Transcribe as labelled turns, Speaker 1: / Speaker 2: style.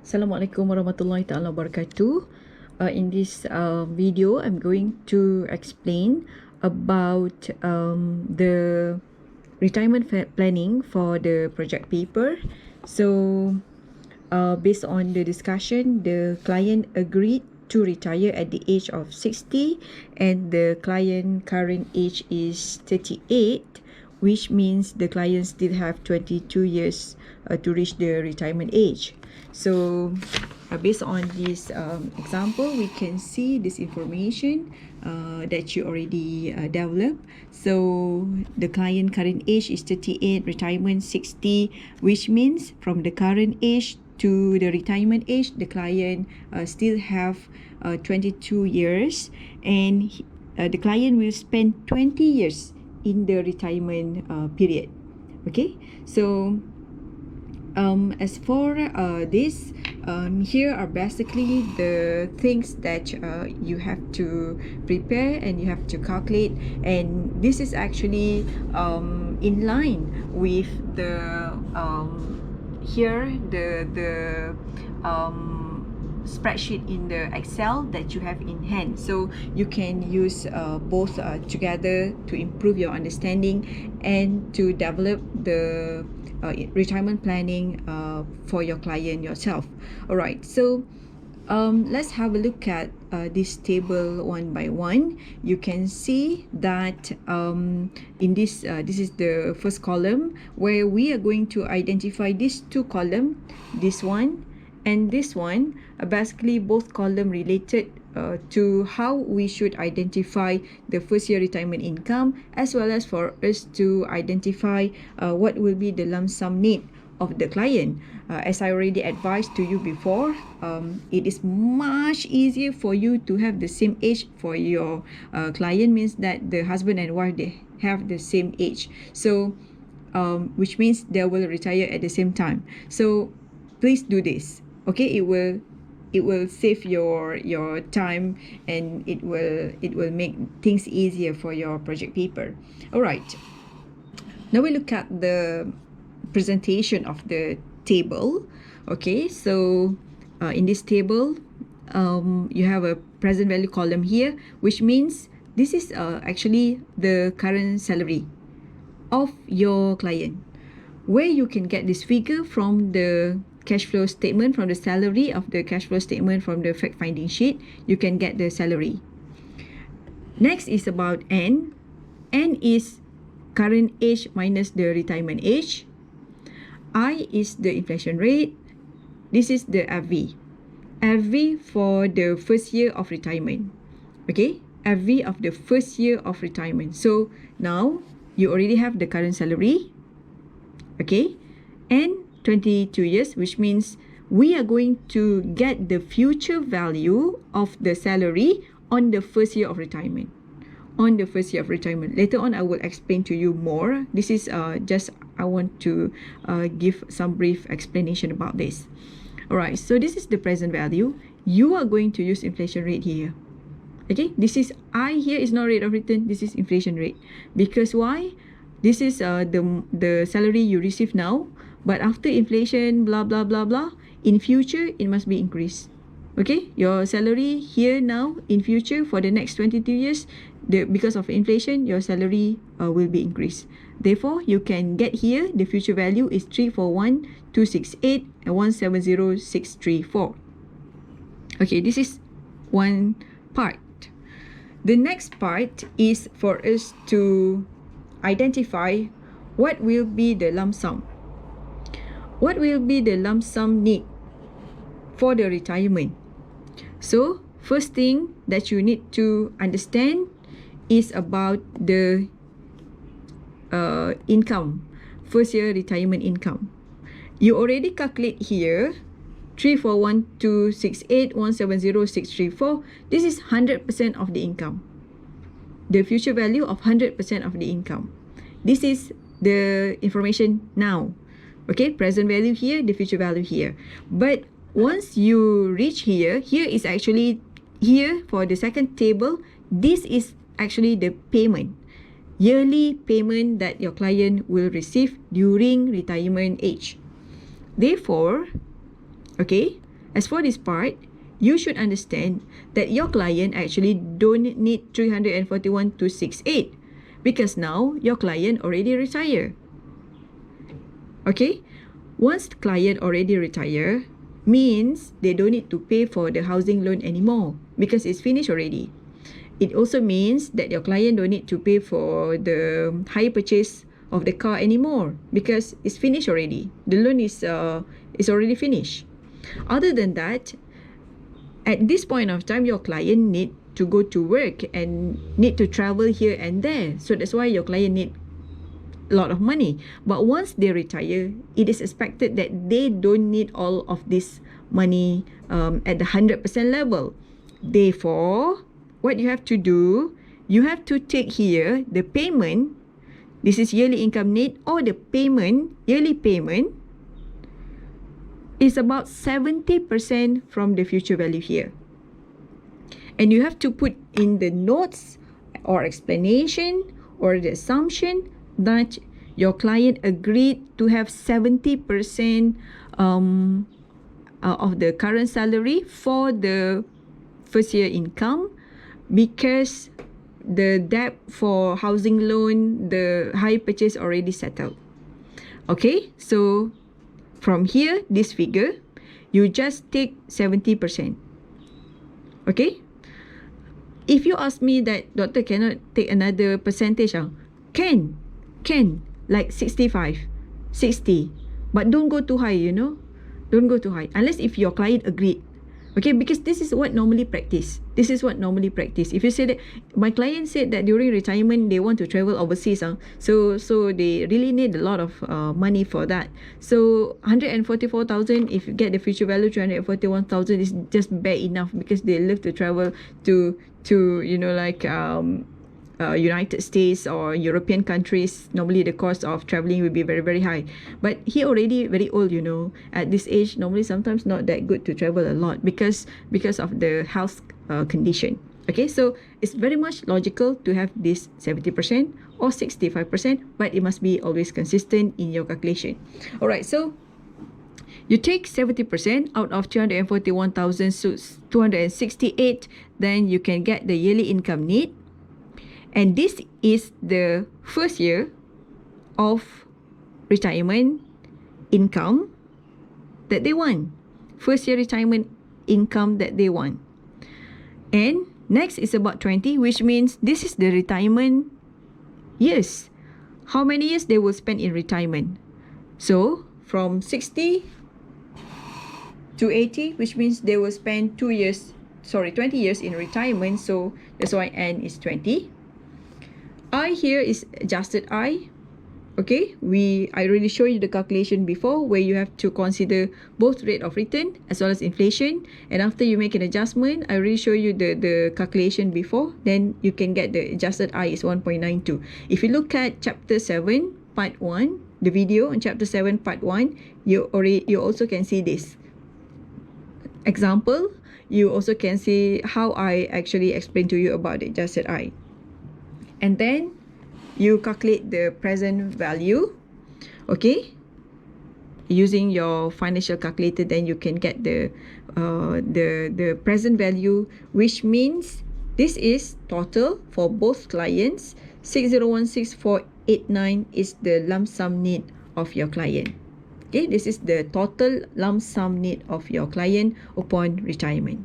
Speaker 1: Assalamualaikum warahmatullahi taala wabarakatuh. In this video, I'm going to explain about the retirement planning for the project paper. So, based on the discussion, the client agreed to retire at the age of 60 and the client current age is 38, which means the client still have 22 years to reach the retirement age. So based on this example, we can see this information that you already developed. So the client current age is 38, retirement 60, which means from the current age to the retirement age, the client still have 22 years, and the client will spend 20 years in the retirement period. Okay, so as for this, here are basically the things that you have to prepare and you have to calculate, and this is actually in line with the here the spreadsheet in the Excel that you have in hand. So you can use both together to improve your understanding and to develop the retirement planning for your client yourself. Alright, so let's have a look at this table one by one. You can see that in this is the first column where we are going to identify these two columns, this one and this one, basically both column related to how we should identify the first year retirement income, as well as for us to identify what will be the lump sum need of the client. As I already advised to you before, it is much easier for you to have the same age for your client, means that the husband and wife, they have the same age. So which means they will retire at the same time. So please do this. Okay, it will save your time, and it will make things easier for your project paper. All right, now we look at the presentation of the table. Okay, so in this table you have a present value column here, which means this is actually the current salary of your client, where you can get this figure from the cash flow statement, from the salary of the cash flow statement, from the fact finding sheet. You can get the salary. Next is about N. N is current age minus the retirement age. I is the inflation rate. This is the FV. FV for the first year of retirement. Okay, FV of the first year of retirement. So now you already have the current salary. Okay, and 22 years, which means we are going to get the future value of the salary on the first year of retirement. On the first year of retirement. Later on, I will explain to you more. This is just, I want to give some brief explanation about this. Alright, so this is the present value. You are going to use inflation rate here. Okay, this is I here is not rate of return, this is inflation rate. Because why? This is the salary you receive now, but after inflation, blah blah blah blah, in future it must be increased. Okay, your salary here now, in future for the next 22 years, because of inflation, your salary will be increased. Therefore, you can get here the future value is 341,268 and 170,634. Okay, this is one part. The next part is for us to identify what will be the lump sum. What will be the lump sum need for the retirement? So, first thing that you need to understand is about the income, first year retirement income. You already calculate here 341,268, 170,634. This is 100% of the income. The future value of 100% of the income. This is the information now. Okay, present value here, the future value here. But once you reach here, here is actually, here for the second table, this is actually the payment. Yearly payment that your client will receive during retirement age. Therefore, okay, as for this part, you should understand that your client actually don't need 341 to 68 because now your client already retire. Okay, once the client already retire, means they don't need to pay for the housing loan anymore because it's finished already. It also means that your client don't need to pay for the hire purchase of the car anymore because it's finished already. The loan is already finished. Other than that, at this point of time, your client need to go to work and need to travel here and there. So that's why your client need a lot of money. But once they retire, it is expected that they don't need all of this money at the 100% level. Therefore, what you have to do, you have to take here the payment. This is yearly income need, or the payment, yearly payment is about 70% from the future value here. And you have to put in the notes or explanation or the assumption that your client agreed to have 70% of the current salary for the first year income because the debt for housing loan, the hire purchase already settled. Okay, so from here, this figure, you just take 70%. Okay? If you ask me that, doctor, cannot take another percentage? Can, like 65, 60. But don't go too high, you know. Don't go too high. Unless if your client agreed. Okay, because this is what normally practice. This is what normally practice. If you say that, my client said that during retirement, they want to travel overseas. So they really need a lot of money for that. So 144,000, if you get the future value, 341,000 is just bad enough because they live to travel to you know, like United States or European countries. Normally the cost of traveling will be very, very high. But he already very old, you know. At this age, normally sometimes not that good to travel a lot because of the health condition. Okay, so it's very much logical to have this 70% or 65%, but it must be always consistent in your calculation. All right, so you take 70% out of 241,268, then you can get the yearly income need. And this is the first year of retirement income that they want. First year retirement income that they want. And next is about 20, which means this is the retirement years. How many years they will spend in retirement? So from 60 to 80, which means they will spend 20 years in retirement. So that's why N is 20. I here is adjusted I. Okay, I already showed you the calculation before where you have to consider both rate of return as well as inflation. And after you make an adjustment, I already showed you the calculation before. Then you can get the adjusted I is 1.92. If you look at chapter 7, part 1, the video on chapter 7, part 1, you also can see this example. You also can see how I actually explained to you about the adjusted I. And then you calculate the present value, okay, using your financial calculator. Then you can get the present value, which means this is total for both clients. 6016,489 is the lump sum need of your client. Okay, this is the total lump sum need of your client upon retirement.